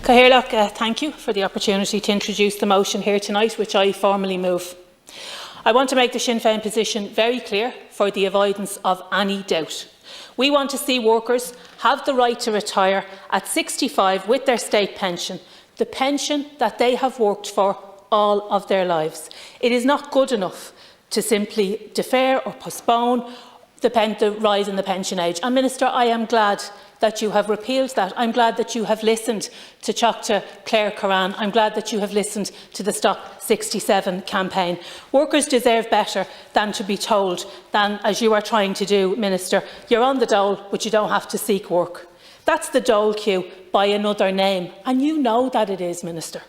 Cathaoirleach, thank you for the opportunity to introduce the motion here tonight, which I formally move. I want to make the Sinn Féin position very clear for the avoidance of any doubt. We want to see workers have the right to retire at 65 with their state pension, the pension that they have worked for all of their lives. It is not good enough to simply defer or postpone the rise in the pension age. And Minister, I am glad that you have repealed that. I'm glad that you have listened to Teachta Claire Curran. I'm glad that you have listened to the Stop 67 campaign. Workers deserve better than to be told, than as you are trying to do, Minister, you're on the dole, but you don't have to seek work. That's the dole queue by another name, and you know that it is, Minister.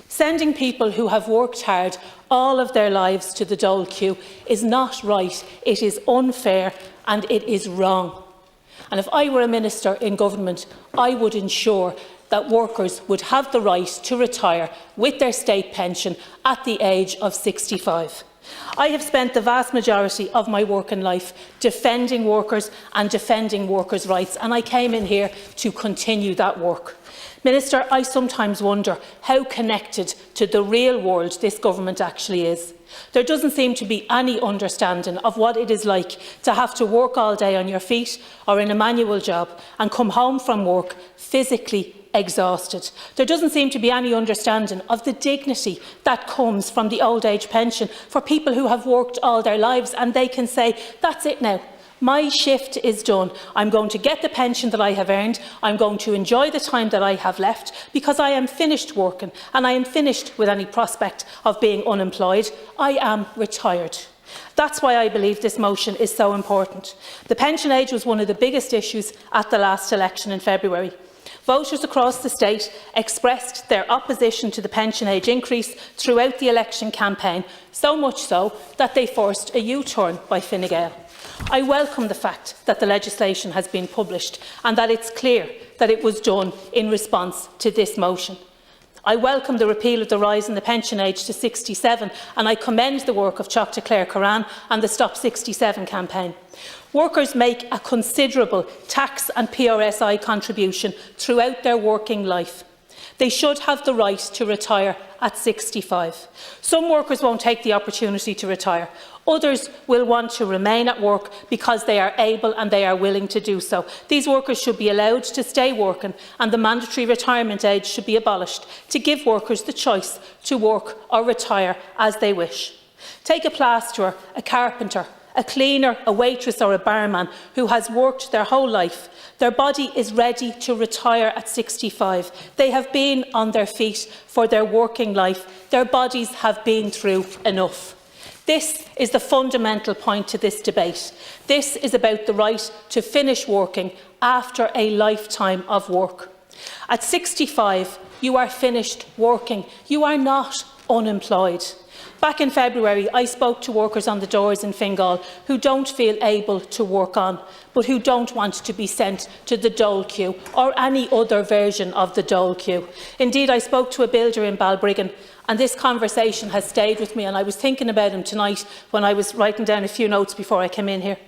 Sending people who have worked hard all of their lives to the dole queue is not right, it is unfair and it is wrong. And if I were a minister in government, I would ensure that workers would have the right to retire with their state pension at the age of 65. I have spent the vast majority of my working life defending workers and defending workers' rights, and I came in here to continue that work. Minister, I sometimes wonder how connected to the real world this government actually is. There doesn't seem to be any understanding of what it is like to have to work all day on your feet or in a manual job and come home from work physically exhausted. There doesn't seem to be any understanding of the dignity that comes from the old age pension for people who have worked all their lives, and they can say, that's it now. My shift is done. I'm going to get the pension that I have earned. I'm going to enjoy the time that I have left because I am finished working and I am finished with any prospect of being unemployed. I am retired. That's why I believe this motion is so important. The pension age was one of the biggest issues at the last election in February. Voters across the state expressed their opposition to the pension age increase throughout the election campaign, so much so that they forced a U-turn by Fine Gael. I welcome the fact that the legislation has been published and that it's clear that it was done in response to this motion. I welcome the repeal of the rise in the pension age to 67, and I commend the work of Teachta Claire Curran and the Stop 67 campaign. Workers make a considerable tax and PRSI contribution throughout their working life. They should have the right to retire at 65. Some workers won't take the opportunity to retire. Others will want to remain at work because they are able and they are willing to do so. These workers should be allowed to stay working, and the mandatory retirement age should be abolished to give workers the choice to work or retire as they wish. Take a plasterer, a carpenter, a cleaner, a waitress or a barman who has worked their whole life. Their body is ready to retire at 65. They have been on their feet for their working life. Their bodies have been through enough. This is the fundamental point to this debate. This is about the right to finish working after a lifetime of work. At 65, you are finished working. You are not unemployed. Back in February, I spoke to workers on the doors in Fingal who don't feel able to work on, but who don't want to be sent to the dole queue or any other version of the dole queue. Indeed, I spoke to a builder in Balbriggan, and this conversation has stayed with me, and I was thinking about him tonight when I was writing down a few notes before I came in here.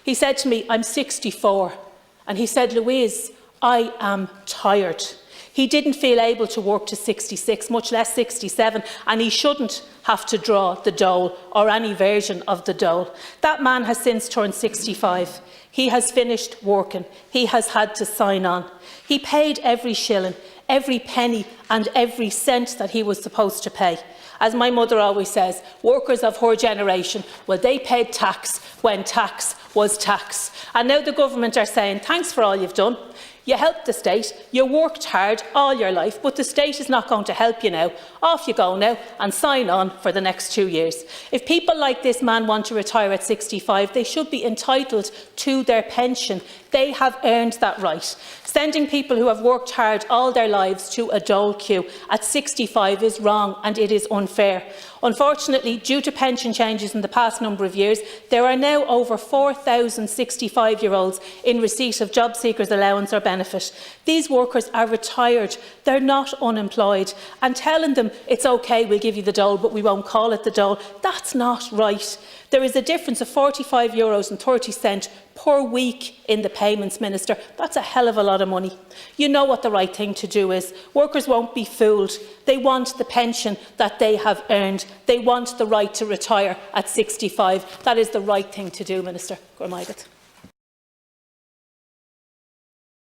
He said to me, I'm 64, and he said, Louise, I am tired. He didn't feel able to work to 66, much less 67, and he shouldn't have to draw the dole or any version of the dole. That man has since turned 65. He has finished working. He has had to sign on. He paid every shilling, every penny and every cent that he was supposed to pay. As my mother always says, workers of her generation, well, they paid tax when tax was tax. And now the government are saying, thanks for all you've done. You helped the state, you worked hard all your life, but the state is not going to help you now. Off you go now and sign on for the next 2 years. If people like this man want to retire at 65, they should be entitled to their pension. They have earned that right. Sending people who have worked hard all their lives to a dole queue at 65 is wrong and it is unfair. Unfortunately, due to pension changes in the past number of years, there are now over 4,000 65-year-olds in receipt of job seekers allowance or benefit. These workers are retired, they're not unemployed, and telling them it's okay, we'll give you the dole, but we won't call it the dole, that's not right. There is a difference of €45.30 per week in the payments, Minister. That's a hell of a lot of money. You know what the right thing to do is. Workers won't be fooled. They want the pension that they have earned. They want the right to retire at 65. That is the right thing to do, Minister. Gormaigat.